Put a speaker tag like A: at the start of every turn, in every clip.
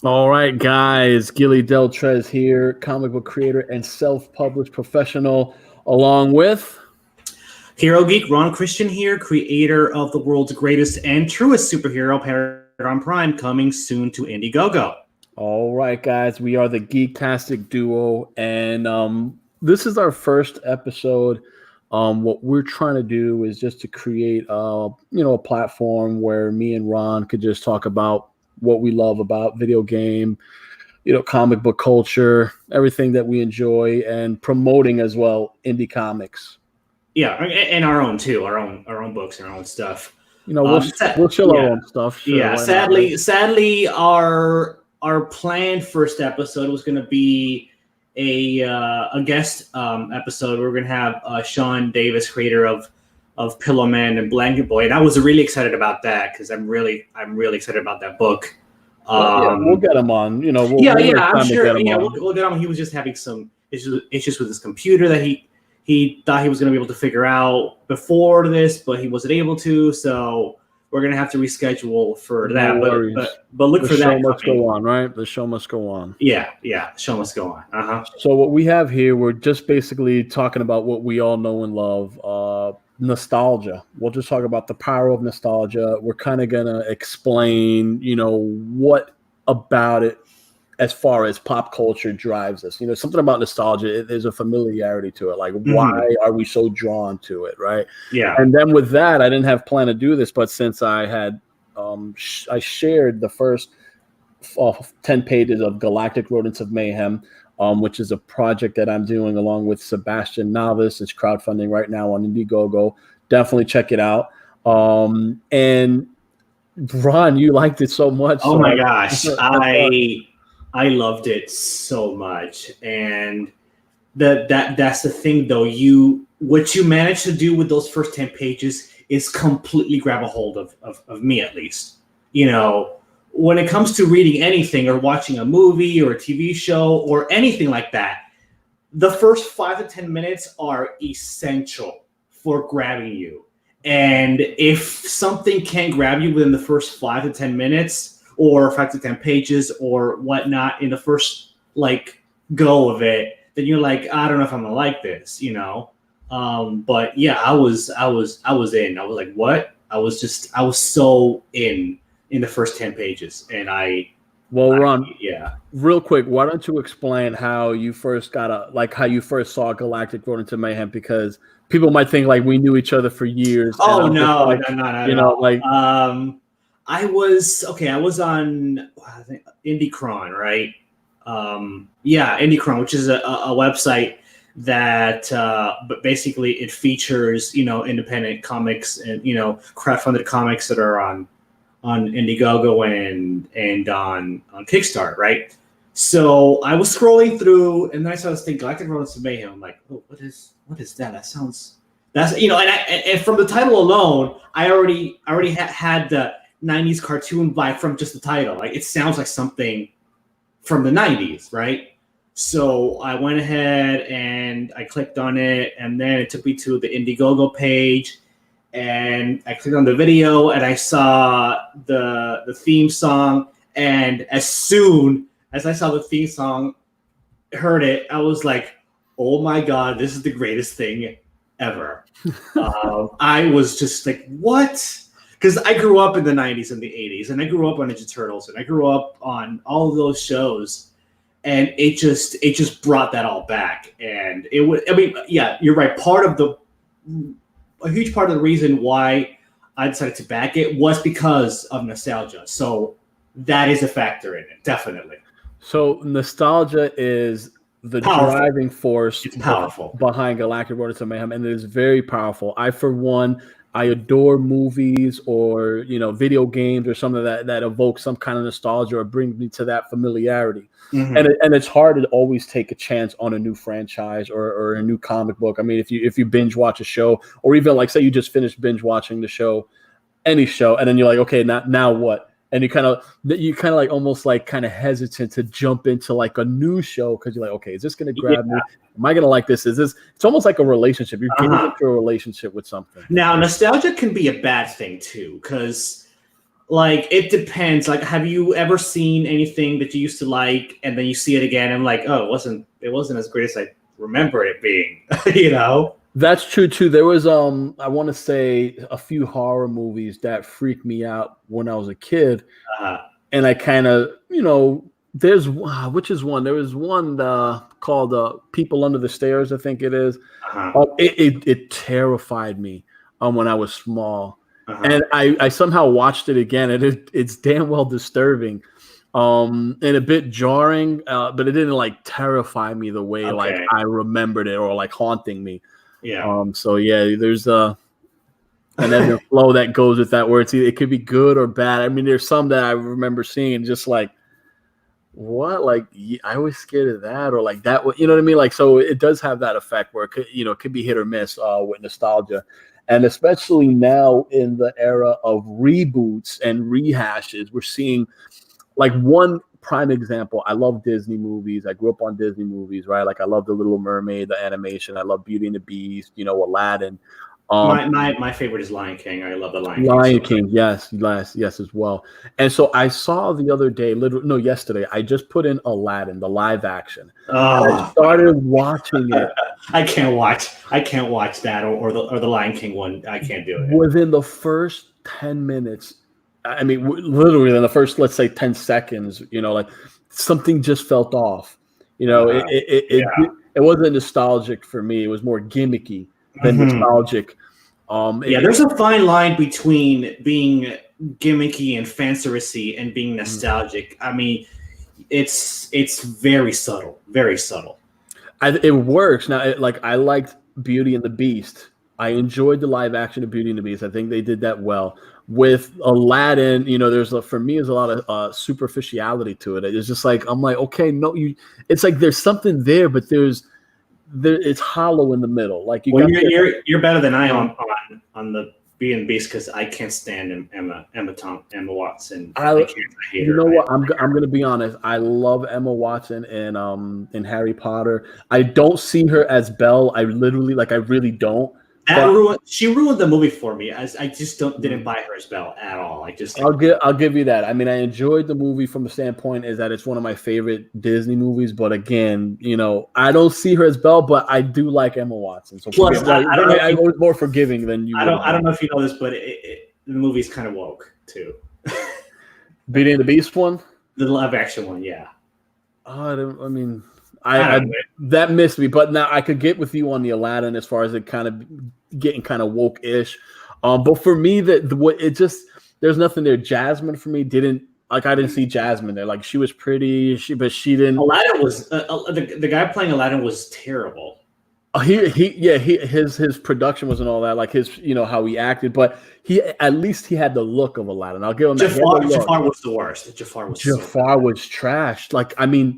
A: All right, guys. Gilly Deltrez here, comic book creator and self-published professional, along with
B: Hero Geek Ron Christian here, creator of the world's greatest and truest superhero, Paragon Prime, coming soon to Indiegogo.
A: All right, guys. We are the GEEKTASTIC Duo, and this is our first episode. What we're trying to do is just to create, a platform where me and Ron could just talk about what we love about video game, comic book culture, everything that we enjoy, and promoting as well indie comics.
B: Yeah, and our own too, our own books and our own stuff.
A: We'll chill our own stuff.
B: Sure, yeah, sadly, our planned first episode was going to be a guest episode. We're going to have Sean Davis, creator of Pillowman and Blanket Boy, and I was really excited about that because I'm really excited about that book.
A: We'll get him on.
B: I'm sure. Yeah, we'll get him. He was just having some issues with his computer that he thought he was going to be able to figure out before this, but he wasn't able to. So we're going to have to reschedule for that. But look for that.
A: The show must go on, right? The show must go on.
B: Yeah. Show must go on.
A: So what we have here, we're just basically talking about what we all know and love. Nostalgia. We'll just talk about the power of nostalgia. We're kind of going to explain, what about it as far as pop culture drives us. Something about nostalgia, there's a familiarity to it. Like, why are we so drawn to it, right?
B: Yeah.
A: And then with that, I didn't have planned to do this, but since I had I shared the first 10 pages of Galactic Rodents of Mayhem, which is a project that I'm doing along with Sebastian Navis. It's crowdfunding right now on Indiegogo. Definitely check it out. And Ron, you liked it so much.
B: Oh my gosh. I loved it so much. And that's the thing though. What you managed to do with those first 10 pages is completely grab a hold of me, at least. When it comes to reading anything or watching a movie or a TV show or anything like that, the first 5 to 10 minutes are essential for grabbing you. And if something can't grab you within the first 5 to 10 minutes or 5 to 10 pages or whatnot in the first go of it, then you're like, I don't know if I'm gonna like this, But yeah, I was in. I was like, what? I was so in the first 10 pages. And
A: Ron,
B: yeah.
A: Real quick, why don't you explain how you first how you first saw Galactic Rodents of Mayhem? Because people might think we knew each other for years.
B: Oh, no. I was on I think IndieCron, right? IndieCron, which is a website that but basically it features, independent comics and, crowdfunded comics that are on Indiegogo and on Kickstarter, right? So I was scrolling through, and then I saw this thing, Galactic Rodents of Mayhem. I'm like, oh, what is that? That's and from the title alone, I already had the 90s cartoon vibe from just the title. Like, it sounds like something from the 90s, right? So I went ahead and I clicked on it, and then it took me to the Indiegogo page. And I clicked on the video and I saw the theme song. And as soon as I saw the theme song, heard it, I was like, oh my God, this is the greatest thing ever. I was just like, what? Because I grew up in the 90s and the 80s, and I grew up on Ninja Turtles, and I grew up on all of those shows. And it just brought that all back. And you're right. A huge part of the reason why I decided to back it was because of nostalgia. So that is a factor in it, definitely.
A: So nostalgia is the driving force behind Galactic Rodents of Mayhem, and it is very powerful. For one, I adore movies or video games or something that evoke some kind of nostalgia or bring me to that familiarity. Mm-hmm. And it's hard to always take a chance on a new franchise or a new comic book. I mean, if you binge watch a show, or even say you just finished binge watching the show, any show, and then you're like, okay, now what? And you kind of almost hesitant to jump into a new show because you're like, okay, is this going to grab me? Am I going to like this? It's almost like a relationship. You're getting into a relationship with something.
B: Now, nostalgia can be a bad thing too, because Like, it depends. Like, have you ever seen anything that you used to like, and then you see it again, and like, oh, it wasn't as great as I remember it being, you know?
A: That's true too. There was I want to say a few horror movies that freaked me out when I was a kid, and I kind of, there's which is one. There was one called People Under the Stairs, I think it is. It terrified me when I was small, and I somehow watched it again, and it's damn well disturbing. And a bit jarring, but it didn't like terrify me the way like I remembered it or like haunting me.
B: Yeah.
A: So yeah, there's an ebb and flow that goes with that where it could be good or bad. I mean, there's some that I remember seeing and just like, what? Like, I was scared of that, or like that. You know what I mean? Like, so it does have that effect where it could, it could be hit or miss with nostalgia. And especially now in the era of reboots and rehashes, we're seeing like one prime example. I love Disney movies. I grew up on Disney movies, right? Like I love The Little Mermaid, the animation. I love Beauty and the Beast, Aladdin.
B: My favorite is Lion King. I love the Lion King.
A: Lion King, yes, as well. And so I saw the other day, yesterday, I just put in Aladdin, the live action. I started watching it.
B: I can't watch that or the Lion King one. I can't do it.
A: Within the first 10 minutes, I mean, literally in the first, let's say 10 seconds, like something just felt off. It wasn't nostalgic for me. It was more gimmicky than nostalgic.
B: There's a fine line between being gimmicky and fan servicey and being nostalgic. I mean, it's very subtle, very subtle.
A: It works now. I liked Beauty and the Beast. I enjoyed the live action of Beauty and the Beast. I think they did that well. With Aladdin, for me, there's a lot of superficiality to it. It's just like, I'm like, okay, no, it's like there's something there, but it's hollow in the middle. Like
B: you're better than I am on the Beauty and the Beast because I can't stand Emma Watson. I hate her.
A: What? I'm gonna be honest. I love Emma Watson in Harry Potter. I don't see her as Belle. I really don't.
B: She ruined the movie for me. I just didn't buy her as Belle at all.
A: I'll give you that. I mean, I enjoyed the movie from the standpoint is that it's one of my favorite Disney movies. But again, I don't see her as Belle, but I do like Emma Watson. So plus, I was more forgiving than you.
B: I don't know if you know this, but the movie's kind of woke too.
A: Beauty and the Beast one,
B: the live action one, yeah.
A: That missed me, but now I could get with you on the Aladdin as far as it kind of getting kind of woke-ish. But for me, there's nothing there. Jasmine for me I didn't see Jasmine there. Like she was pretty, but she didn't.
B: Aladdin was the guy playing Aladdin was terrible.
A: His production wasn't all that, like his how he acted, but at least he had the look of Aladdin. I'll give him that.
B: Jafar was the worst.
A: Jafar was trash. Like I mean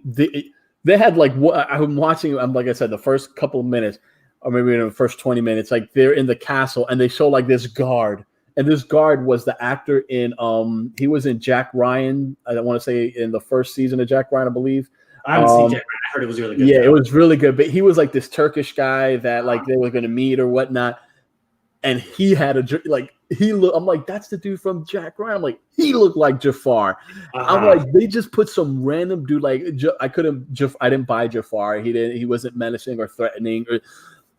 A: they had like what I'm watching. Like I said, the first couple of minutes, or maybe in the first 20 minutes, like they're in the castle and they show like this guard, and this guard was the actor in he was in Jack Ryan. I want to say in the first season of Jack Ryan, I believe.
B: I haven't seen Jack Ryan. I heard it was really good.
A: Yeah, it was really good. But he was like this Turkish guy that like they were going to meet or whatnot, and he had I'm like, that's the dude from Jack Ryan. I'm like, he looked like Jafar. I'm like, they just put some random dude like I didn't buy Jafar. He wasn't menacing or threatening.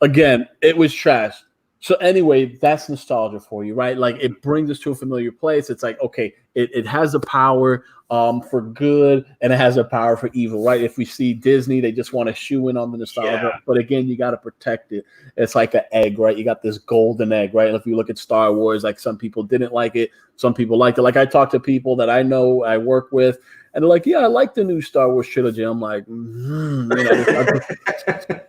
A: Again, it was trash. So anyway, that's nostalgia for you, right? Like it brings us to a familiar place. It's like, okay, it has the power for good and it has a power for evil, right? If we see Disney, they just want to shoe in on the nostalgia. Yeah. But again, you got to protect it. It's like an egg, right? You got this golden egg, right? And if you look at Star Wars, like some people didn't like it. Some people liked it. Like I talk to people that I know I work with, and they're like, yeah, I like the new Star Wars trilogy. I'm like,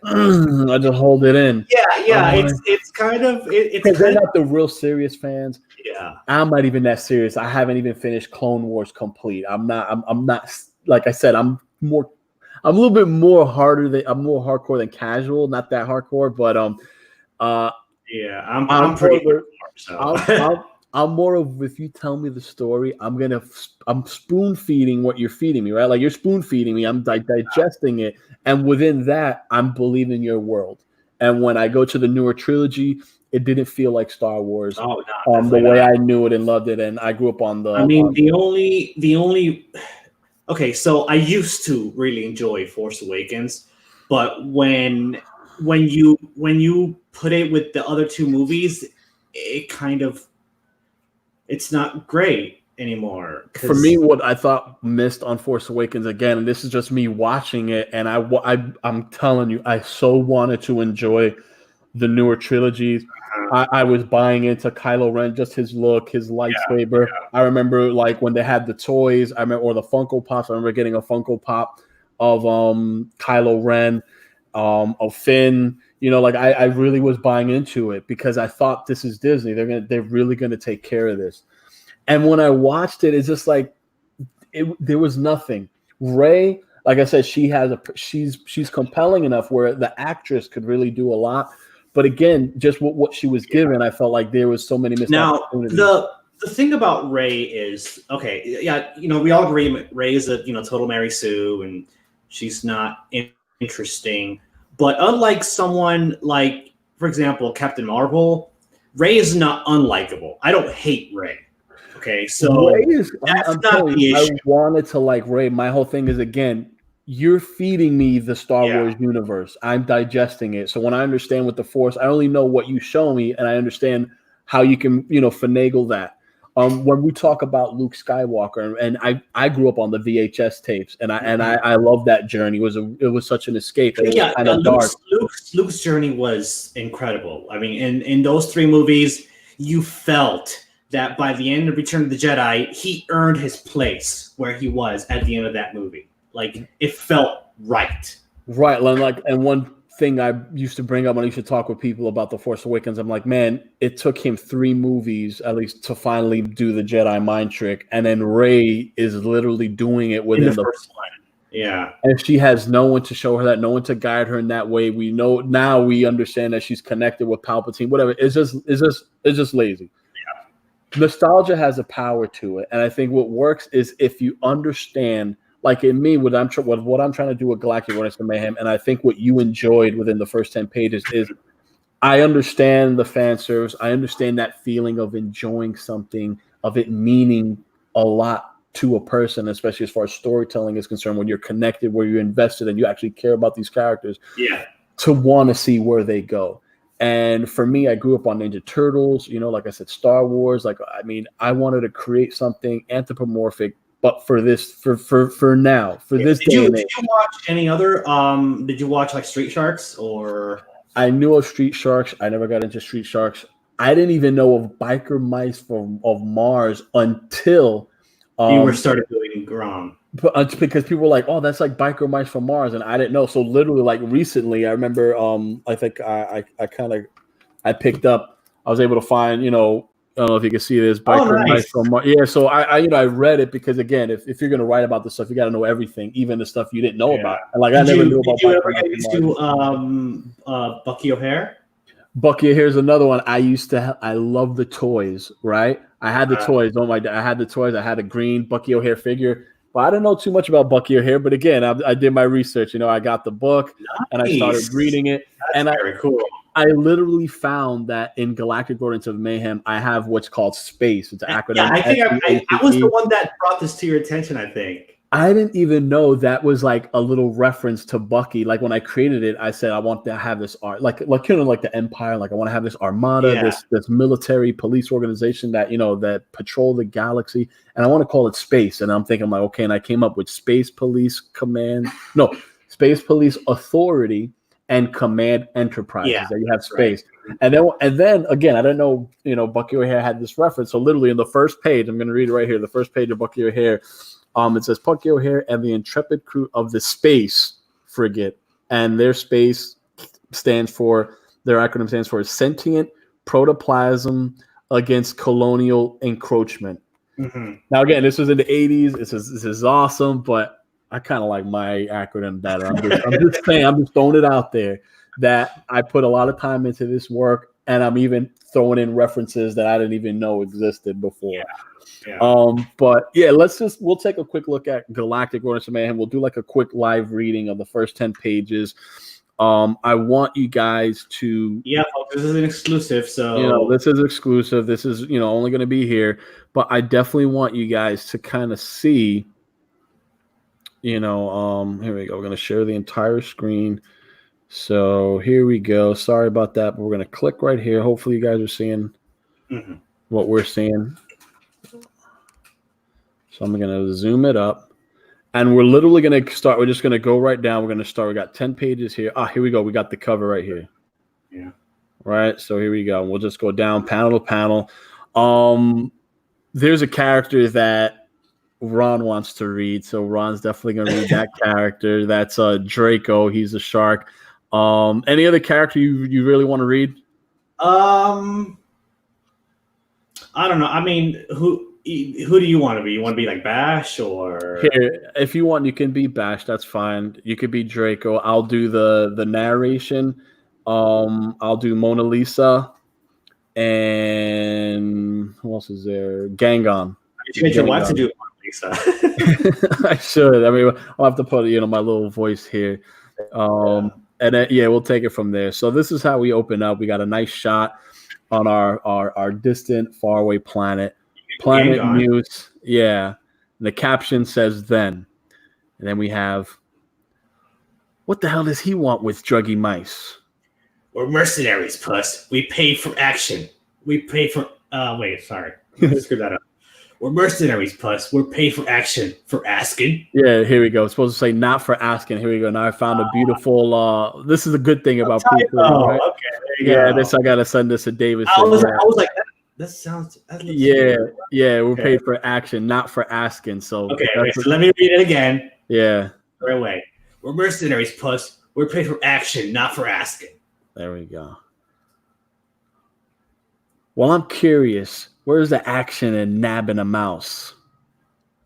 A: I just hold it in.
B: Yeah. It's kind of
A: because they're not the real serious fans.
B: Yeah,
A: I'm not even that serious. I haven't even finished Clone Wars complete. I'm not. Like I said, I'm a little bit more I'm more hardcore than casual. Not that hardcore, but
B: I'm pretty hardcore, so.
A: I'm more of, if you tell me the story, I'm spoon feeding what you're feeding me, right? Like you're spoon feeding me, I'm digesting it. And within that, I'm believing your world. And when I go to the newer trilogy, it didn't feel like Star Wars.
B: Oh, no,
A: the way I knew it and loved it, and I grew up on the.
B: I mean, the only. Okay, so I used to really enjoy Force Awakens, but when you put it with the other two movies, it's not great anymore.
A: For me, what I thought missed on Force Awakens again, and this is just me watching it, and I'm telling you, I so wanted to enjoy the newer trilogies. I was buying into Kylo Ren, just his look, his lightsaber. Yeah. I remember like when they had the toys, or the Funko Pops. I remember getting a Funko Pop of Kylo Ren, of Finn. You know, like I really was buying into it because I thought this is Disney. They're really gonna take care of this. And when I watched it, it's just like there was nothing. Rey, like I said, she's compelling enough where the actress could really do a lot. But again, just what she was given, I felt like there was so many missed opportunities.
B: Now, the thing about Rey is, okay, yeah, you know, we all agree Rey is a total Mary Sue, and she's not interesting. But unlike someone like, for example, Captain Marvel, Rey is not unlikable. I don't hate Rey. Okay, so
A: Rey is. I'm telling you, I wanted to like Rey. My whole thing is, again, you're feeding me the Star Wars universe. I'm digesting it. So when I understand with the Force, I only know what you show me, and I understand how you can, finagle that. When we talk about Luke Skywalker, and I grew up on the VHS tapes, and I love that journey. It was such an escape. It was kind of dark.
B: Luke's journey was incredible. I mean, in those three movies, you felt that by the end of Return of the Jedi, he earned his place where he was at the end of that movie. Like, it felt right.
A: Right. And one thing I used to bring up when I used to talk with people about The Force Awakens, I'm like, man, it took him 3 movies at least to finally do the Jedi mind trick. And then Rey is literally doing it within the
B: first one. Yeah.
A: And she has no one to show her that, no one to guide her in that way. We know now, we understand that she's connected with Palpatine, whatever. It's just lazy. Yeah. Nostalgia has a power to it. And I think what works is if you understand, like in me, what I'm trying to do with Galactic Rodents of Mayhem, and I think what you enjoyed within the first 10 pages is I understand the fan service. I understand that feeling of enjoying something, of it meaning a lot to a person, especially as far as storytelling is concerned, when you're connected, where you're invested, and you actually care about these characters.
B: Yeah.
A: To want to see where they go. And for me, I grew up on Ninja Turtles, like I said, Star Wars. Like, I mean, I wanted to create something anthropomorphic, but for this, for now, for this day and age.
B: Did you watch any other? Did you watch like Street Sharks or?
A: I knew of Street Sharks. I never got into Street Sharks. I didn't even know of Biker Mice of Mars until
B: you started doing GROM.
A: But because people were like, "Oh, that's like Biker Mice from Mars," and I didn't know. So literally, like recently, I remember. I think I picked up. I was able to find, I don't know if you can see this. Nice. Yeah, so I read it because, again, if you're going to write about this stuff, you got to know everything, even the stuff you didn't know about. And like, I never knew about. Did you ever get
B: into Bucky O'Hare?
A: Bucky O'Hare is another one. I love the toys, right? I had the toys. Oh my! I had the toys. I had a green Bucky O'Hare figure. But I don't know too much about Bucky O'Hare. But again, I did my research. I got the book and I started reading it.
B: That's very cool.
A: I literally found that in Galactic Rodents of Mayhem, I have what's called SPACE. It's an acronym.
B: Yeah, I think I was the one that brought this to your attention, I think.
A: I didn't even know that was like a little reference to Bucky. Like when I created it, I said I want to have this art, like the Empire. Like I want to have this armada, this military police organization that that patrol the galaxy, and I want to call it SPACE. And I'm thinking like, okay, and I came up with Space Police Space Police Authority and Command Enterprises. Yeah, that you have SPACE, right. and then again, I didn't know Bucky O'Hare had this reference. So literally in the first page, I'm going to read it right here. The first page of Bucky O'Hare. It says Bucky O'Hare and the intrepid crew of the Space Frigate, and their SPACE their acronym stands for Sentient Protoplasm Against Colonial Encroachment. Mm-hmm. Now, again, this was in the 80s. This is awesome, but I kind of like my acronym better. I'm just saying, I'm just throwing it out there that I put a lot of time into this work, and I'm even throwing in references that I didn't even know existed before. Yeah. But yeah, we'll take a quick look at Galactic Rodents of Mayhem. We'll do like a quick live reading of the first 10 pages. I want you guys to.
B: Yeah, this is an exclusive, so
A: this is exclusive. This is only going to be here, but I definitely want you guys to kind of see. Here we go. We're going to share the entire screen. So here we go. Sorry about that, but we're going to click right here. Hopefully you guys are seeing what we're seeing. So I'm going to zoom it up. And we're literally going to start. We're just going to go right down. We're going to start. We got 10 pages here. Here we go. We got the cover right here.
B: Yeah.
A: Right. So here we go. We'll just go down panel to panel. There's a character that Ron wants to read. So Ron's definitely going to read that character. That's Draco. He's a shark. Any other character you really want to read?
B: I don't know. I mean, who do you want to be? You want to be like Bash or?
A: Here, if you want, you can be Bash. That's fine. You could be Draco. I'll do the narration. I'll do Mona Lisa, and who else is there? Gangon.
B: You get your wife to do Mona Lisa.
A: I should. I mean, I'll have to put my little voice here. And then, we'll take it from there. So this is how we open up. We got a nice shot on our distant, faraway planet. Planet Muse. Yeah. The caption says then. And then we have, what the hell does he want with druggy mice?
B: We're mercenaries, puss. We pay for action. We pay for sorry. Screw that up. We're mercenaries, puss. We're paid for action. For asking.
A: Yeah, here we go. It's supposed to say not for asking. Here we go. Now I found a beautiful this is a good thing about people. Right?
B: Okay, there you go.
A: I gotta send this to David.
B: I was like, that sounds.
A: We're paid for action, not for asking. So
B: okay, so let me read it again.
A: Yeah.
B: Right away. We're mercenaries, puss. We're paid for action, not for asking.
A: There we go. Well, I'm curious. Where's the action in nabbing a mouse?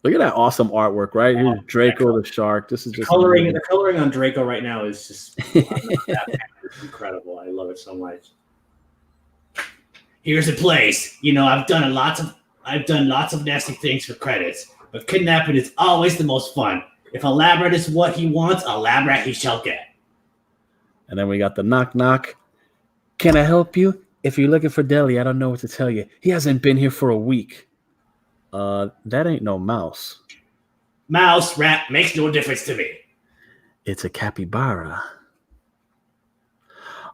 A: Look at that awesome artwork, right? Here's Draco the shark. This is just
B: coloring. The coloring on Draco right now is just incredible. I love it so much. Here's a place. I've done lots of nasty things for credits, but kidnapping is always the most fun. If elaborate is what he wants, elaborate he shall get.
A: And then we got the knock knock. Can I help you? If you're looking for Deli, I don't know what to tell you. He hasn't been here for a week. That ain't no mouse.
B: Mouse, rat, makes no difference to me.
A: It's a capybara.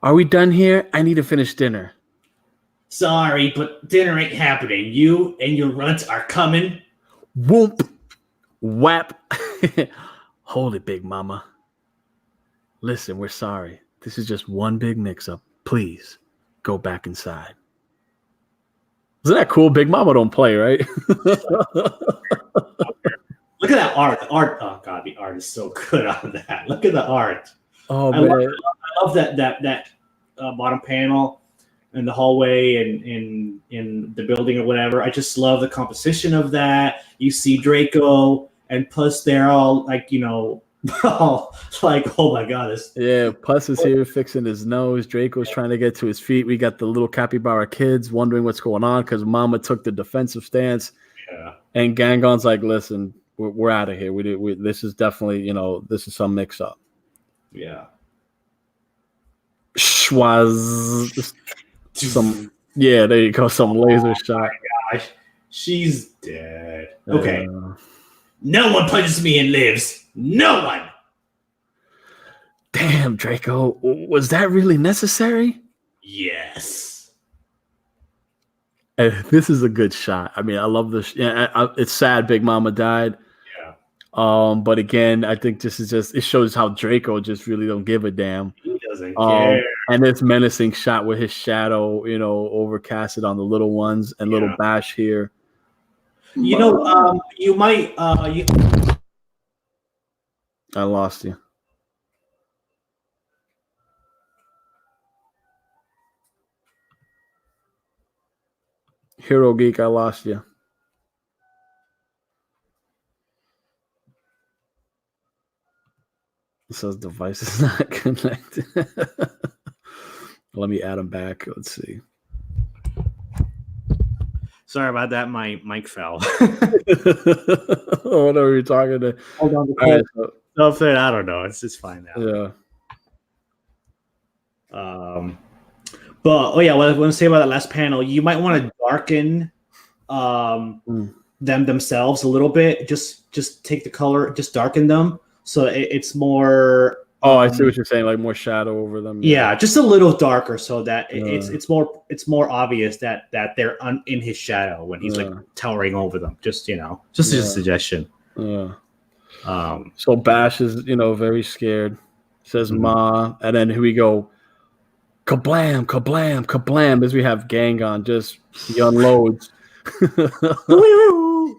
A: Are we done here? I need to finish dinner.
B: Sorry, but dinner ain't happening. You and your runts are coming.
A: Whoop. Whap. Hold it, Big Mama. Listen, we're sorry. This is just one big mix-up. Please. Go back inside. Isn't that cool? Big Mama don't play, right?
B: Look at that art. The art. Oh God, the art is so good on that. Look at the art.
A: Oh
B: I
A: man,
B: love that bottom panel in the hallway and in the building or whatever. I just love the composition of that. You see Draco, and plus they're all like oh my God.
A: Yeah, Puss is here fixing his nose. Draco's trying to get to his feet. We got the little capybara kids wondering what's going on because Mama took the defensive stance.
B: Yeah.
A: And Gangon's like, listen, we're out of here. This is definitely, this is some mix up.
B: Yeah.
A: Schwaz. There you go. Some laser shot.
B: My gosh. She's dead. Okay. No one punches me and lives. No one.
A: Damn, Draco. Was that really necessary?
B: Yes.
A: This is a good shot. I mean, I love this. Yeah, it's sad Big Mama died.
B: Yeah.
A: But again, I think this is it shows how Draco just really don't give a damn.
B: He doesn't care.
A: And this menacing shot with his shadow, overcasted on the little ones and little Bash here.
B: You might.
A: I lost you. Hero Geek, I lost you. It says device is not connected. Let me add him back. Let's see.
B: Sorry about that. My mic fell.
A: Whatever you're talking to.
B: Hold on.
A: All right,
B: I don't know. It's just fine now.
A: Yeah.
B: But oh yeah, what I want to say about that last panel, you might want to darken them themselves a little bit. Just take the color, just darken them so it's more.
A: Oh, I see what you're saying, like more shadow over them.
B: Yeah, just a little darker so that it's more obvious that they're in his shadow when he's like towering over them. Just a suggestion.
A: Yeah. So Bash is very scared. Says Ma, and then here we go. Kablam, kablam, kablam. As we have Gangon, just he unloads.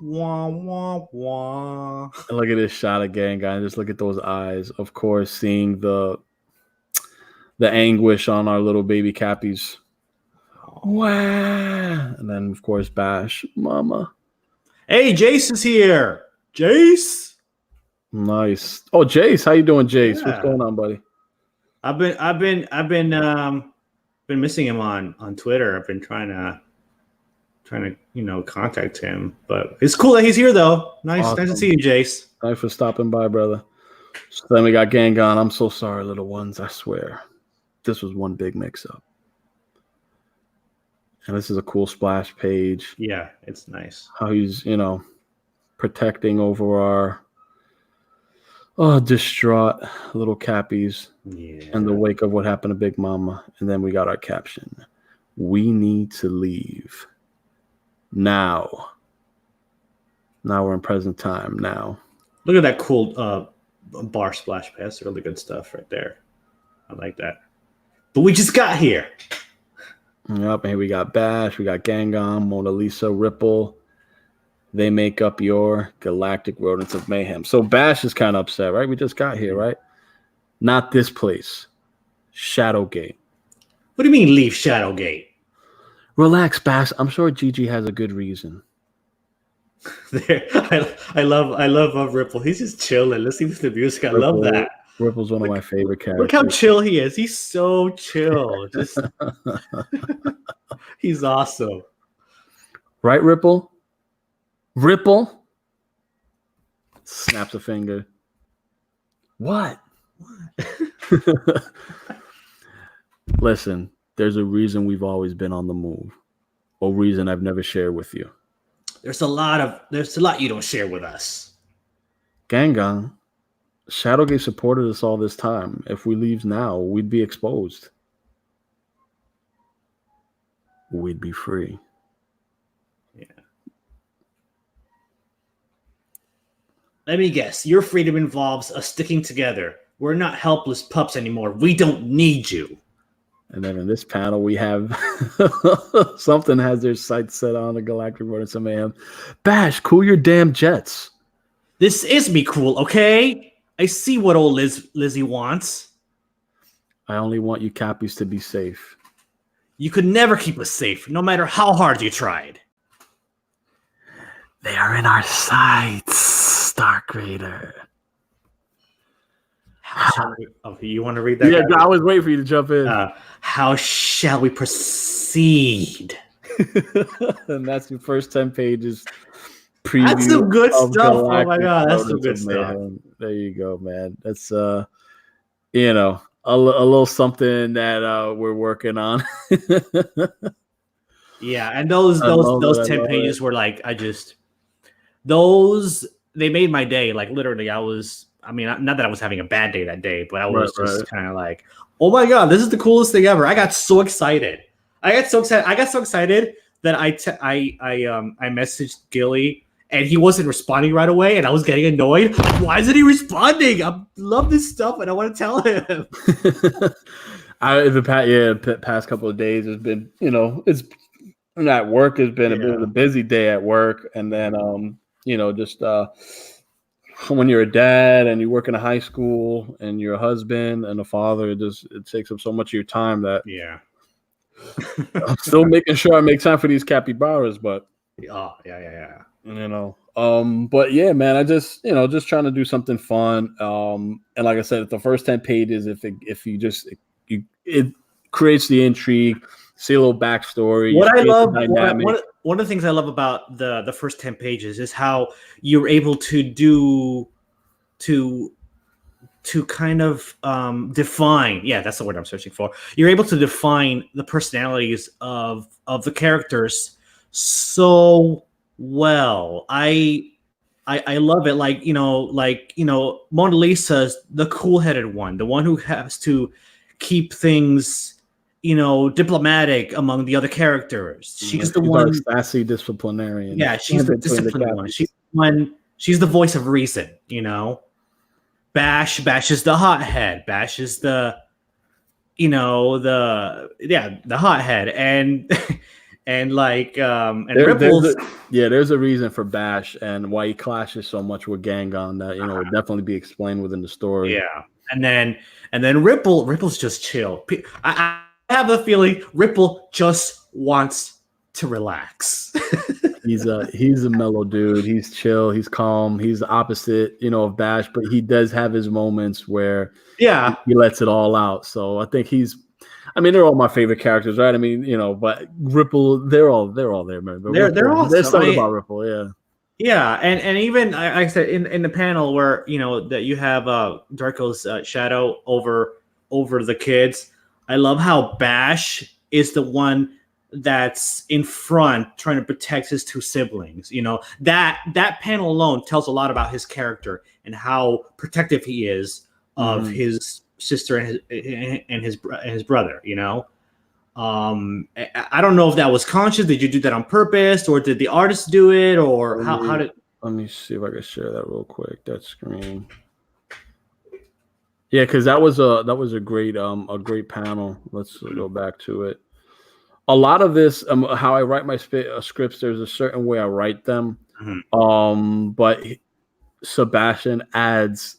B: Wah, wah, wah.
A: And look at this shot of Gangon. Just look at those eyes. Of course, seeing the anguish on our little baby Cappies. Wow. And then, of course, Bash, Mama.
B: Hey, Jace is here. Jace.
A: Nice. Oh, Jace, how you doing, Jace? What's going on, buddy?
B: I've been missing him on Twitter. I've been trying to contact him, but it's cool that he's here though. Nice to see you, Jace.
A: Thanks for stopping by, brother. So then we got Gangon. I'm so sorry, little ones. I swear, this was one big mix-up. And this is a cool splash page.
B: Yeah, it's nice.
A: How he's protecting over our distraught little Cappies in the wake of what happened to Big Mama. And then we got our caption: "We need to leave now." Now we're in present time now.
B: Look at that cool bar splash pad. That's really good stuff right there. I like that. But we just got here.
A: Yep, and here we got Bash, we got Gangon, Mona Lisa, Ripple. They make up your Galactic Rodents of Mayhem. So Bash is kind of upset, right? We just got here, right? Not this place. Shadowgate.
B: What do you mean leave Shadowgate?
A: Relax, Bash. I'm sure Gigi has a good reason.
B: I love Ripple. He's just chilling, listening to the music. I love that.
A: Ripple's one of my favorite characters.
B: Look how chill he is. He's so chill. Just he's awesome.
A: Right, Ripple? Ripple snaps a finger. What? Listen, there's a reason we've always been on the move. A reason I've never shared with you.
B: There's a lot you don't share with us.
A: Gangon, Shadowgate supported us all this time. If we leave now, we'd be exposed. We'd be free.
B: Yeah. Let me guess. Your freedom involves us sticking together. We're not helpless pups anymore. We don't need you.
A: And then in this panel, we have something has their sights set on the Galactic Rodents of Mayhem. Bash, cool your damn jets.
B: This is me cool, okay? I see what old Lizzie wants.
A: I only want you Cappies to be safe.
B: You could never keep us safe, no matter how hard you tried.
A: They are in our sights, Dark Raider.
B: You want to read that?
A: Yeah, I was waiting for you to jump in.
B: How shall we proceed?
A: And that's the first 10 pages.
B: That's some good stuff. Oh my god, that's some good stuff.
A: There you go, man. That's a little something that we're working on.
B: Yeah, and those 10 pages were like, they made my day. Like literally, not that I was having a bad day that day, but I was just kind of like, oh my god, this is the coolest thing ever. I got so excited. I got so excited that I messaged Gilly and he wasn't responding right away, and I was getting annoyed. Why isn't he responding? I love this stuff and I want to tell him.
A: The past couple of days has been, it's at work has been a bit of a busy day at work, and then when you're a dad and you work in a high school and you're a husband and a father, it takes up so much of your time that I'm still making sure I make time for these capybaras, but but yeah, man, I just trying to do something fun. And like I said, the first 10 pages, it creates the intrigue, see a little backstory.
B: What I love, one of the things I love about the first 10 pages is how you're able to to kind of define. Yeah, that's the word I'm searching for. You're able to define the personalities of the characters so well. I love it. Like Mona Lisa's the cool-headed one, the one who has to keep things, diplomatic among the other characters. She's the one
A: sassy disciplinarian.
B: Yeah, she's the disciplined one. She's the voice of reason. Bash is the hothead. Bash is the hothead, and Ripples.
A: There's a reason for Bash and why he clashes so much with Gangon that will definitely be explained within the story.
B: Yeah, and then Ripple's just chill. I have a feeling Ripple just wants to relax.
A: He's a mellow dude. He's chill. He's calm. He's the opposite, of Bash, but he does have his moments where he lets it all out. So I think they're all my favorite characters, right? But Ripple, they're all there, man. But
B: they're awesome.
A: There's something about Ripple, yeah.
B: Yeah, and even like I said in the panel where that you have Draco's shadow over the kids. I love how Bash is the one that's in front trying to protect his two siblings. That panel alone tells a lot about his character and how protective he is of his sister and his brother. I don't know if that was conscious. Did you do that on purpose, or did the artist do it, or how did?
A: Let me see if I can share that real quick. That screen. Yeah, because that was a great panel. Let's go back to it. A lot of this, how I write my scripts, there's a certain way I write them. But Sebastian adds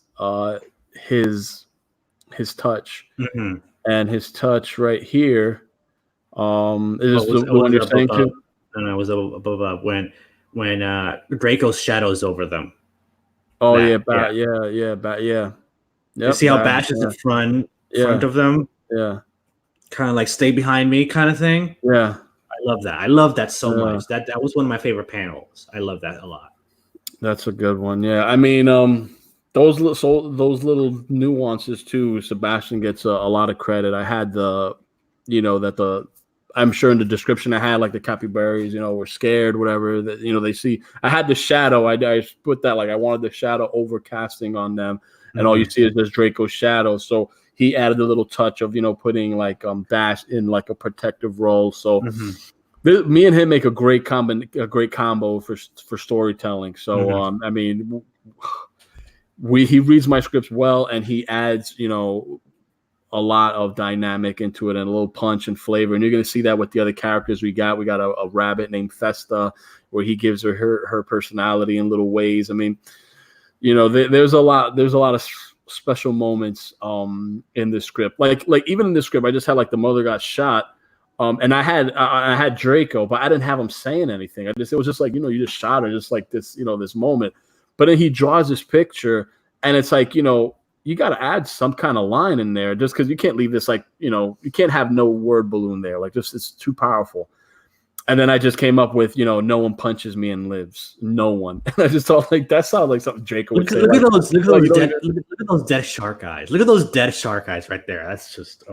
A: his touch, and his touch right here. Is this the one you're saying too?
B: No, it was above when Draco's shadows over them.
A: Oh, yeah. Yep,
B: you see how Bash is in front of them?
A: Yeah.
B: Kind of like stay behind me kind of thing.
A: Yeah.
B: I love that. I love that so much. That was one of my favorite panels. I love that a lot.
A: That's a good one. Yeah. Those little nuances too, Sebastian gets a lot of credit. I had I'm sure in the description I had like the capybaras, were scared, whatever that, they see. I had the shadow. I put that like I wanted the shadow overcasting on them. And all you see is this Draco's shadow. So he added a little touch of, putting like Bash in like a protective role. So me and him make a great combo for storytelling. So he reads my scripts well, and he adds a lot of dynamic into it and a little punch and flavor. And you're going to see that with the other characters we got. We got a rabbit named Festa, where he gives her personality in little ways. There's a lot of special moments in the script. Like even in the script, I just had like the mother got shot, and I had Draco, but I didn't have him saying anything. It was just like you just shot her, just like this this moment. But then he draws this picture, and it's like you got to add some kind of line in there, just because you can't leave this like you can't have no word balloon there. Like just it's too powerful. And then I just came up with, no one punches me and lives. No one. And I just thought like that sounds like something Draco would say.
B: Look at those dead shark eyes. Look at those dead shark eyes right there. That's just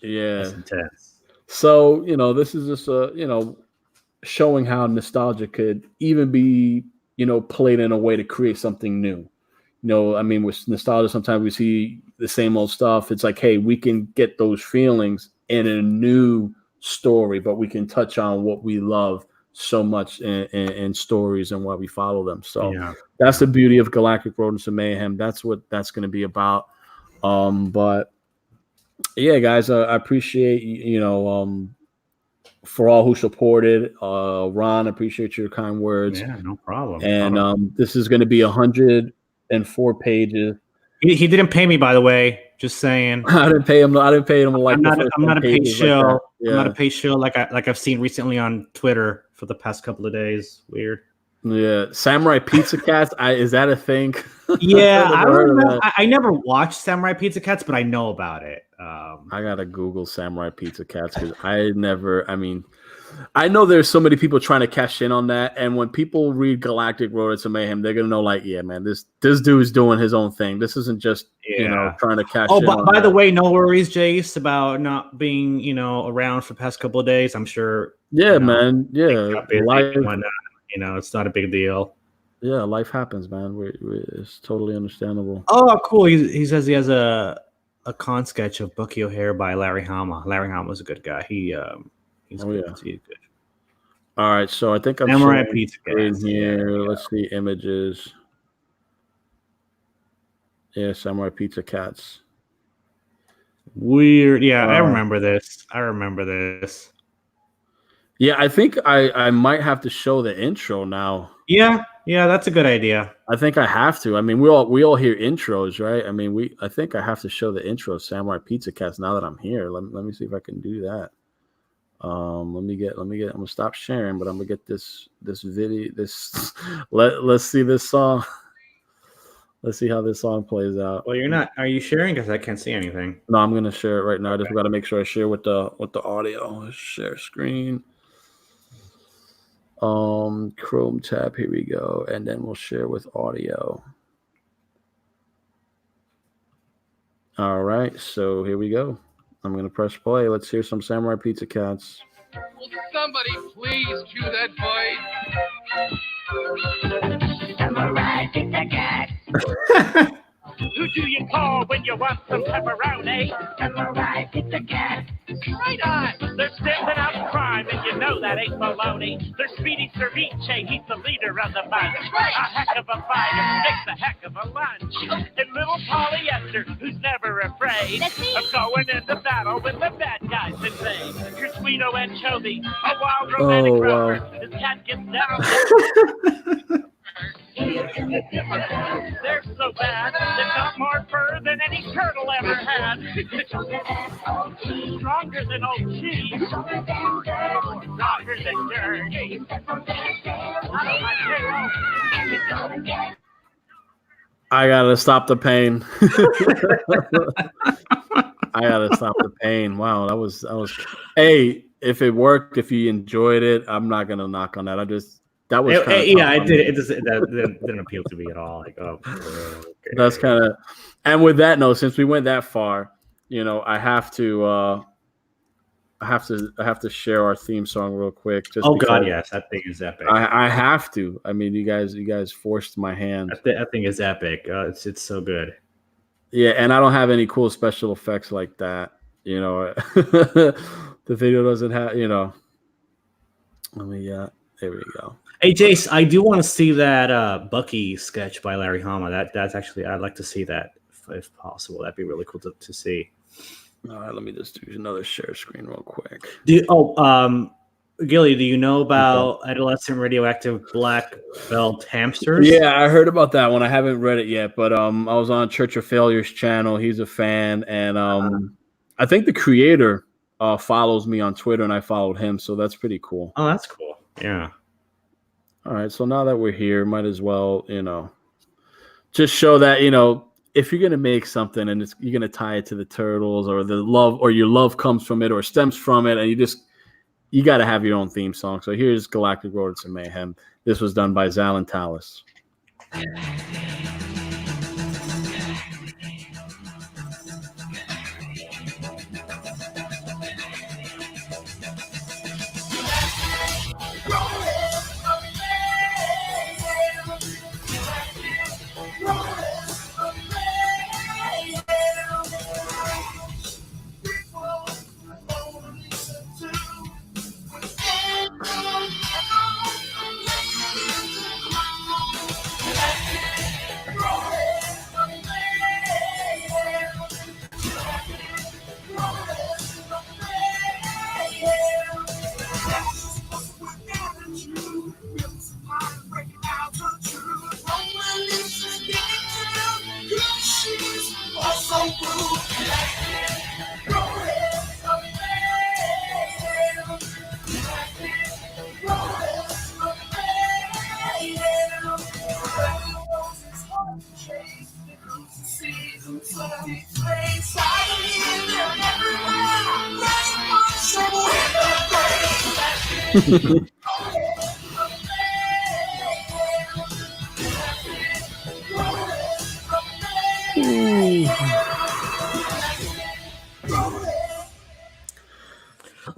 B: that's intense.
A: So, this is just showing how nostalgia could even be, played in a way to create something new. With nostalgia, sometimes we see the same old stuff. It's like, hey, we can get those feelings in a new story, but we can touch on what we love so much in stories and why we follow them. So that's the beauty of Galactic Rodents of Mayhem. That's what that's going to be about. But yeah, guys, I appreciate for all who supported. Ron, appreciate your kind words.
B: Yeah, no problem.
A: And this is going to be 104 pages.
B: He didn't pay me, by the way. Just saying.
A: I didn't pay him. Like
B: I'm not a paid show.
A: Like yeah.
B: I'm not a paid show like I've seen recently on Twitter for the past couple of days. Weird.
A: Yeah, Samurai Pizza Cats. Is that a thing?
B: Yeah, I never watched Samurai Pizza Cats, but I know about it.
A: I gotta Google Samurai Pizza Cats because I know there's so many people trying to cash in on that, and when people read Galactic Rodents of Mayhem, they're gonna know, like, yeah, man, this dude's doing his own thing. This isn't just you know, trying to catch.
B: Oh, by the way, no worries, Jace, about not being, around for the past couple of days. I'm sure.
A: Yeah, man. Yeah,
B: life, it's not a big deal.
A: Yeah, life happens, man. It's totally understandable.
B: Oh, cool. He says he has a con sketch of Bucky O'Hare by Larry Hama. Larry Hama's a good guy. He's good.
A: Yeah.
B: He's good.
A: All right, so I think I'm
B: Samurai Pizza
A: in here. Let's see images. Yeah, Samurai Pizza Cats.
B: Weird. Yeah, I remember this.
A: Yeah, I think I might have to show the intro now.
B: Yeah, that's a good idea.
A: I think I have to. I mean, we all hear intros, right? I mean, I think I have to show the intro of Samurai Pizza Cats now that I'm here. Let me see if I can do that. Let me get. I'm gonna stop sharing, but I'm gonna get this video. Let's see this song. Let's see how this song plays out.
B: Well, you're not. Are you sharing? Because I can't see anything.
A: No, I'm gonna share it right now. I just got to make sure I share with the audio. Let's share screen. Chrome tab. Here we go, and then we'll share with audio. All right, so here we go. I'm gonna press play. Let's hear some Samurai Pizza Cats.
C: Will somebody please cue that voice?
D: Samurai Pizza Cat. Who do you call when you want some pepperoni? Samurai Pizza Cat. Right on. They're stamping out crime, and you know that ain't baloney. They're Speedy Ceviche. He's the leader of the bunch. A heck of a fighter makes a heck of a lunch. And little Polyester, who's never afraid of going into battle when the bad guys invade. Your Sweeto Anchovy, a wild romantic rover. This cat gets down. They're so bad, they've got more fur than any turtle ever had. Stronger than old cheese. Stronger than dirt.
A: I gotta stop the pain. I gotta stop the pain. Wow, that was. Hey, if it worked, if you enjoyed it, I'm not gonna knock on that. That was
B: I did. It didn't appeal to me at all. Like, okay.
A: That's kind of. And with that note, since we went that far, I have to share our theme song real quick.
B: Just God, yes, that thing is epic.
A: I have to. I mean, you guys forced my hand.
B: That thing is epic. It's so good.
A: Yeah, and I don't have any cool special effects like that. The video doesn't have. Let me. There we go.
B: Hey, Jace, I do want to see that Bucky sketch by Larry Hama. That's actually, I'd like to see that if possible. That'd be really cool to see.
A: All right, let me just do another share screen real quick.
B: Gilly, do you know about adolescent radioactive black belt hamsters?
A: Yeah, I heard about that one. I haven't read it yet, but I was on Church of Failure's channel. He's a fan, and I think the creator follows me on Twitter, and I followed him, so that's pretty cool.
B: Oh, that's cool. Yeah.
A: All right, so now that we're here, might as well, just show that, if you're gonna make something and you're gonna tie it to the Turtles or the love, or your love comes from it or stems from it, and you got to have your own theme song. So here's Galactic Rodents of Mayhem. This was done by Zal and Talis.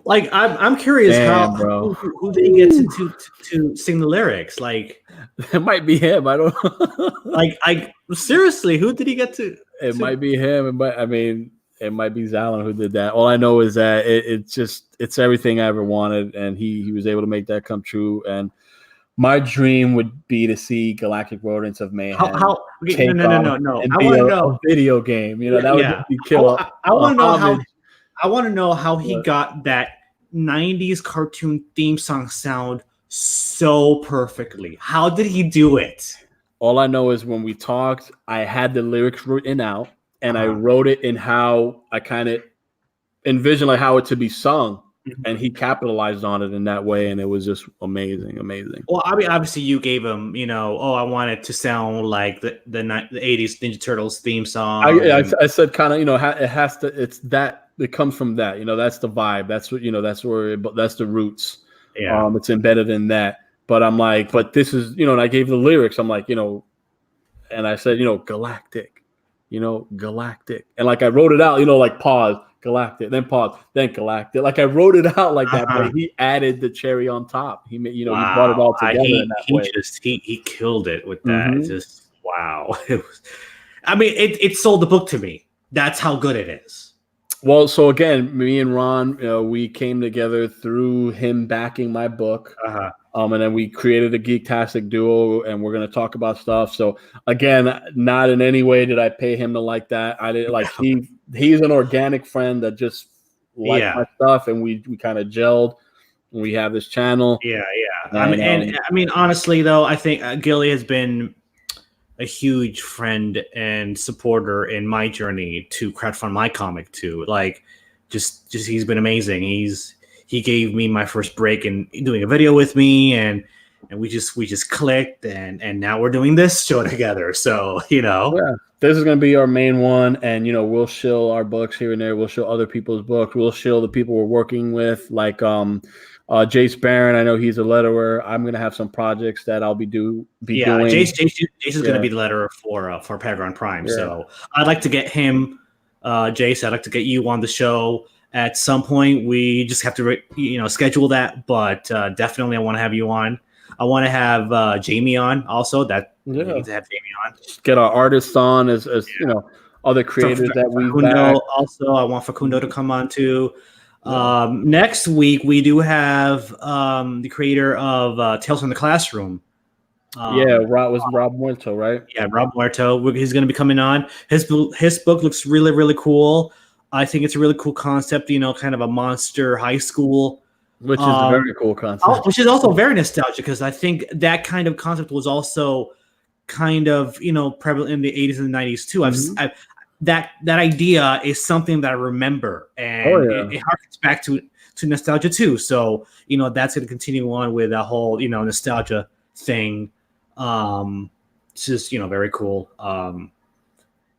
B: Like I'm curious who did he get to sing the lyrics? Like
A: it might be him. I don't know.
B: like seriously, who did he get to?
A: It might be him. It might be Zalon who did that. All I know is that it's everything I ever wanted, and he was able to make that come true. And my dream would be to see Galactic Rodents of Mayhem.
B: No.
A: And I want to know a video game. You know, that would be killer.
B: I want to know how. I want to know how he got that 90s cartoon theme song sound so perfectly. How did he do it?
A: All I know is when we talked, I had the lyrics written out, and I wrote it in how I kind of envisioned like how it to be sung, and he capitalized on it in that way, and it was just amazing.
B: Well, I mean, obviously you gave him, I want it to sound like the 80s Ninja Turtles theme song.
A: I said kind of, it has to. It's that. It comes from that, that's the vibe. That's what, that's the roots.
B: Yeah.
A: It's embedded in that. But I'm like, but this is, and I gave the lyrics. I'm like, and I said, galactic, galactic. And like, I wrote it out, like pause, galactic, then pause, then galactic. Like I wrote it out like that, but he added the cherry on top. He made, he brought it all together in that way.
B: He killed it with that. Mm-hmm. Just, wow. It sold the book to me. That's how good it is.
A: Well, so again, me and Ron, we came together through him backing my book, and then we created a Geektastic Duo, and we're going to talk about stuff. So again, not in any way did I pay him to like that. I didn't like he's an organic friend that just liked my stuff, and we kind of gelled. And we have this channel.
B: Yeah. Honestly, though, I think Gilly has been a huge friend and supporter in my journey to crowdfund my comic too. Like, just he's been amazing. He gave me my first break in doing a video with me, and we just clicked, and now we're doing this show together. So
A: this is gonna be our main one, and we'll show our books here and there. We'll show other people's books. We'll show the people we're working with, like Jace Barron. I know he's a letterer. I'm gonna have some projects that I'll be doing.
B: Jace is gonna be the letterer for Paragon Prime. Yeah. So I'd like to get him, Jace. I'd like to get you on the show at some point. We just have to schedule that, but definitely I want to have you on. I want to have Jamie on also. We need to have Jamie on.
A: Get our artists on as other creators that we
B: know. Also, I want Facundo to come on too. Next week we do have the creator of Tales from the Classroom.
A: Rob Muerto, right?
B: Yeah, Rob Muerto. He's going to be coming on. His book looks really, really cool. I think it's a really cool concept. Kind of a monster high school,
A: which is a very cool concept.
B: Which is also very nostalgic because I think that kind of concept was also kind of prevalent in the 80s and the 90s too. Mm-hmm. That idea is something that I remember, and it harkens back to nostalgia too. So that's going to continue on with that whole nostalgia thing. It's just very cool.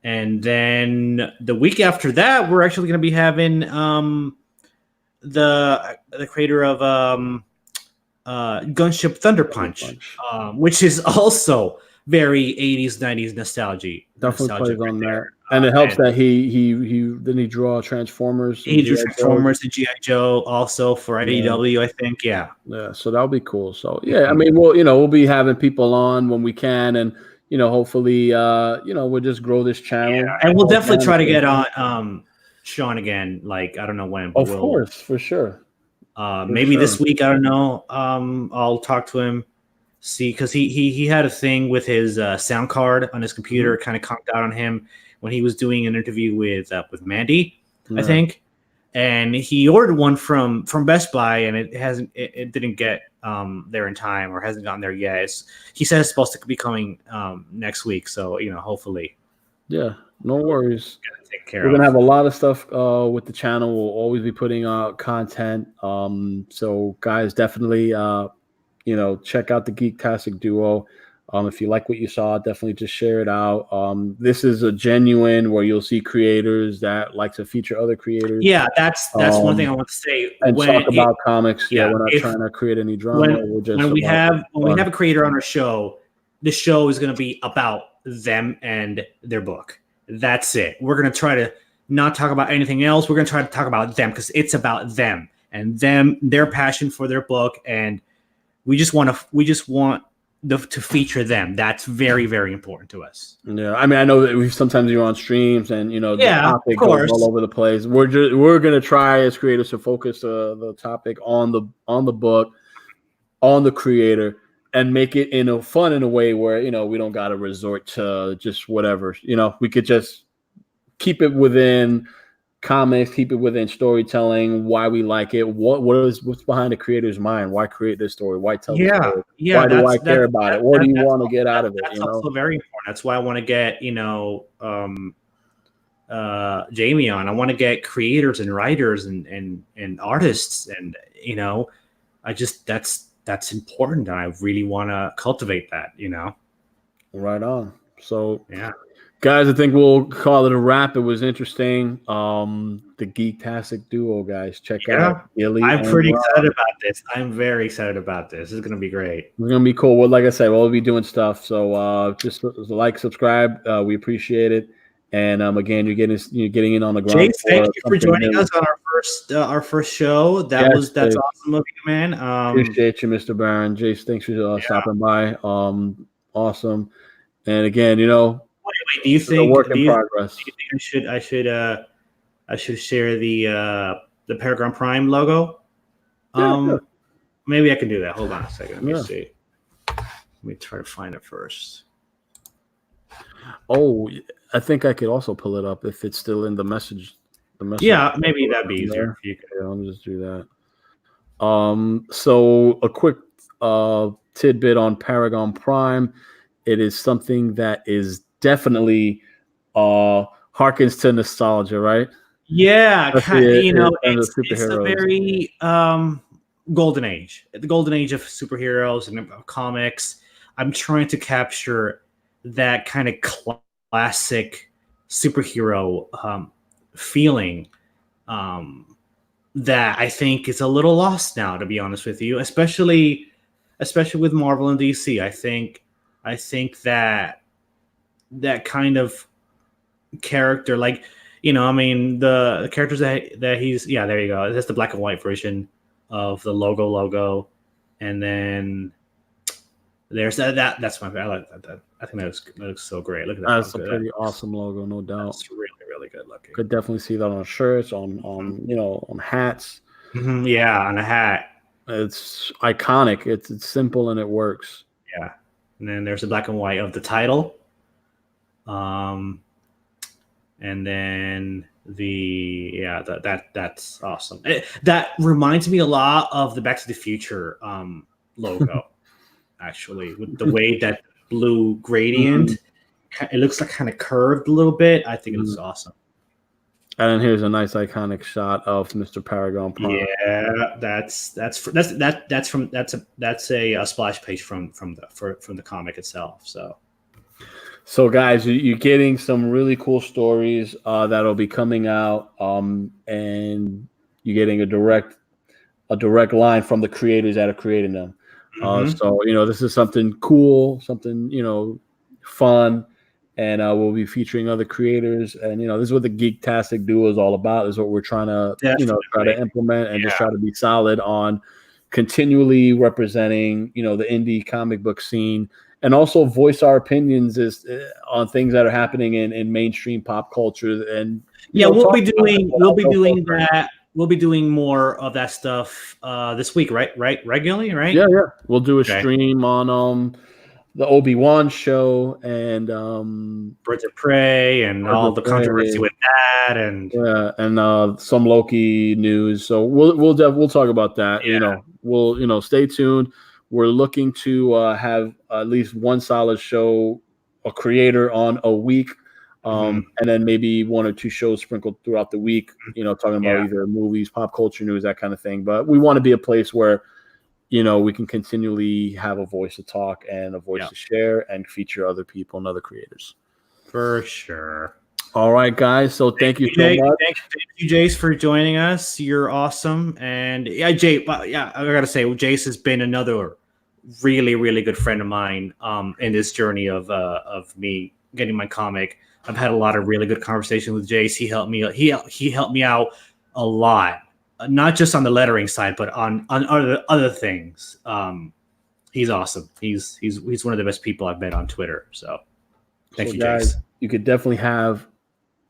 B: And then the week after that, we're actually going to be having the creator of Gunship Thunder Punch, which is also very 80s 90s nostalgia.
A: Definitely plays on that. And it helps that he didn't he draw Transformers?
B: He drew Transformers and G.I. Joe also for IDW, I think. Yeah.
A: Yeah. So that'll be cool. So we'll be having people on when we can, and hopefully we'll just grow this channel.
B: Yeah. And we'll definitely try to get on Sean again. Like I don't know when.
A: But of course, for sure.
B: Maybe this week. I don't know. I'll talk to him. See, because he had a thing with his sound card on his computer, kind of conked out on him when he was doing an interview with Mandy, I think, and he ordered one from Best Buy, and it didn't get there in time, or hasn't gotten there yet. He said it's supposed to be coming next week, so hopefully.
A: Yeah, no worries. We're gonna have a lot of stuff with the channel. We'll always be putting out content. So guys, definitely check out the Geektastic Duo. If you like what you saw, definitely just share it out. This is a genuine where you'll see creators that like to feature other creators.
B: Yeah, that's one thing I want to say.
A: And talk about comics. Yeah, we're not trying to create any drama.
B: When we have a creator on our show, the show is going to be about them and their book. That's it. We're going to try to not talk about anything else. We're going to try to talk about them because it's about them. and their passion for their book, and we just want to feature them. That's very, very important to us.
A: Yeah, I mean, I know that we sometimes you're on streams, and the topic
B: of course.
A: goes all over the place. We're gonna try as creators to focus the topic on the book, on the creator, and make it in a way where we don't gotta resort to just whatever. We could just keep it within comics, keep it within storytelling, why we like it, what's behind the creator's mind, why create this story, why tell the story, why do I care about it, what do you want to get out of it?
B: That's also very important. That's why I want to get Jamie on. I want to get creators and writers and artists, and I just that's important, and I really want to cultivate that.
A: Right on. So
B: yeah.
A: Guys, I think we'll call it a wrap. It was interesting. The GEEKTASTIC Duo, guys. Check out Gilly.
B: I'm pretty excited about this. I'm very excited about this. This is going to be great.
A: It's going to be cool. Well, like I said, we'll be doing stuff. So just like, subscribe. We appreciate it. And again, you're getting in on the ground.
B: Jace, thank you for joining us on our first show. That's awesome of you, man.
A: Appreciate you, Mr. Barron. Jace, thanks for stopping by. Awesome. And again,
B: Wait, do you think
A: progress.
B: Do you think I should share the Paragon Prime logo? Maybe I can do that. Hold on a second. Let me see. Let me try to find it first.
A: Oh, I think I could also pull it up if it's still in the message.
B: Yeah, maybe that'd be easier.
A: If you could. Yeah, I'll just do that. So a quick tidbit on Paragon Prime. It is something that is definitely harkens to nostalgia, right?
B: Yeah, it's a very golden age, the golden age of superheroes and of comics. I'm trying to capture that kind of classic superhero feeling that I think is a little lost now, to be honest with you, especially with Marvel and DC. I think that kind of character, like, the characters that he's, there you go. That's the black and white version of the logo. And then there's that's my, I like that. I think that looks so great. Look at that.
A: That's a pretty awesome logo, no doubt.
B: It's really, really good looking.
A: Could definitely see that on shirts, on hats.
B: Mm-hmm, yeah, on a hat.
A: It's iconic. It's simple and it works.
B: Yeah. And then there's the black and white of the title. And then that's awesome. That reminds me a lot of the Back to the Future logo, actually, with the way that blue gradient, it looks like kind of curved a little bit. I think it looks awesome.
A: And then here's a nice iconic shot of Mr. Paragon Prime.
B: Yeah, that's a splash page from the comic itself.
A: So guys, you're getting some really cool stories that'll be coming out, and you're getting a direct line from the creators that are creating them. So this is something cool, something fun. And we'll be featuring other creators, and this is what the GEEKTASTIC Duo is all about. This is what we're trying to try to implement and just try to be solid on continually representing the indie comic book scene, and also voice our opinions on things that are happening in mainstream pop culture. And
B: we'll be doing that. We'll be doing more of that stuff this week, right? Regularly, right?
A: Yeah. We'll do a stream on the Obi-Wan show and
B: Birds of Prey and all the controversy with that, and
A: some Loki news. So we'll talk about that. We'll stay tuned. We're looking to have at least one solid show, a creator on a week, and then maybe one or two shows sprinkled throughout the week. Talking about either movies, pop culture news, that kind of thing. But we want to be a place where we can continually have a voice to talk and a voice to share and feature other people and other creators.
B: For sure.
A: All right, guys. So thank you so much.
B: Thank you, Jace, for joining us. You're awesome. And Jay, I gotta say, Jace has been another really, really good friend of mine in this journey of me getting my comic. I've had a lot of really good conversations with Jace. He helped me out a lot not just on the lettering side, but on other things. He's awesome. He's one of the best people I've met on Twitter. So thank you,
A: guys.
B: Jace.
A: You could definitely have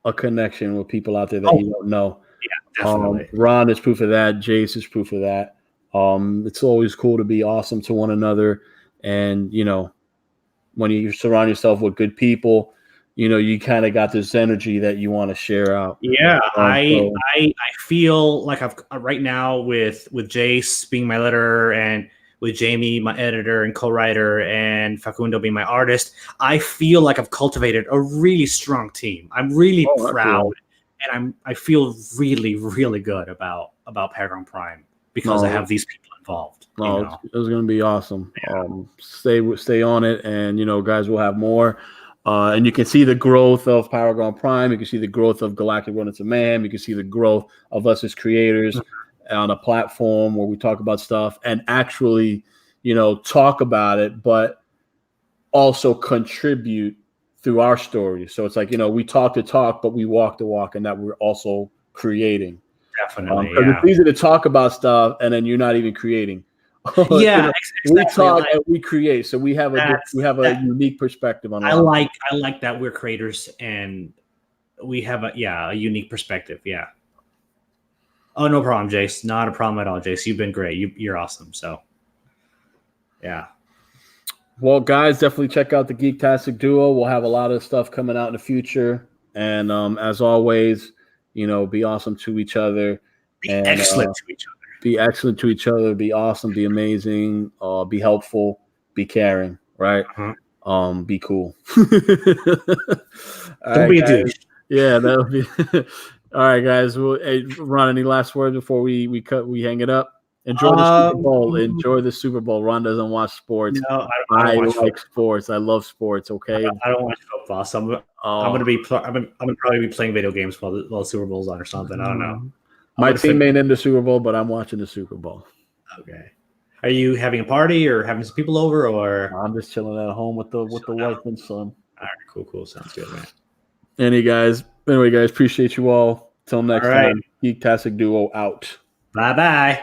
A: a connection with people out there that you don't know.
B: Yeah, definitely.
A: Ron is proof of that. Jace is proof of that. It's always cool to be awesome to one another. And, you know, when you surround yourself with good people, you know, you kind of got this energy that you want to share out.
B: Yeah, I feel like I've right now with Jace being my letterer and with Jamie, my editor and co-writer, and Facundo being my artist, I feel like I've cultivated a really strong team. I'm really proud, and I feel really, really good about Paragon Prime because I have these people involved.
A: Oh, it was going to be awesome. Yeah. Stay on it, and you know, guys, we'll have more. And you can see the growth of Paragon Prime. You can see the growth of Galactic Rodents of Mayhem. You can see the growth of us as creators on a platform where we talk about stuff and actually, you know, talk about it, but also contribute through our stories. So it's like, you know, we talk the talk, but we walk the walk, and that we're also creating.
B: Definitely.
A: It's easy to talk about stuff and then you're not even creating.
B: Yeah,
A: you know,
B: exactly.
A: We talk and we create, so we have a unique perspective on.
B: I like that we're creators and we have a unique perspective. Yeah. Oh, no problem, Jace. Not a problem at all, Jace. You've been great. You're awesome. So, yeah.
A: Well, guys, definitely check out the GEEKTASTIC Duo. We'll have a lot of stuff coming out in the future, and as always, you know, be awesome to each other.
B: Be excellent to each other.
A: Be excellent to each other. Be awesome. Be amazing. Be helpful. Be caring. Right. Be cool.
B: Don't be a douche.
A: Yeah, that'll be. All right, guys. Hey, Ron, any last words before we hang it up? Enjoy the Super Bowl. Enjoy the Super Bowl. Ron doesn't watch sports.
B: No, I
A: like sports. I love sports. Okay.
B: I don't watch football, so I'm gonna probably be playing video games while the Super Bowl's on or something. I don't know.
A: My team ain't in the Super Bowl, but I'm watching the Super Bowl.
B: Okay. Are you having a party or having some people over, or
A: I'm just chilling at home with the wife and son?
B: All right, cool. Sounds good, man.
A: Anyway, guys, appreciate you all. Till next time. GEEKTASTIC Duo out.
B: Bye-bye.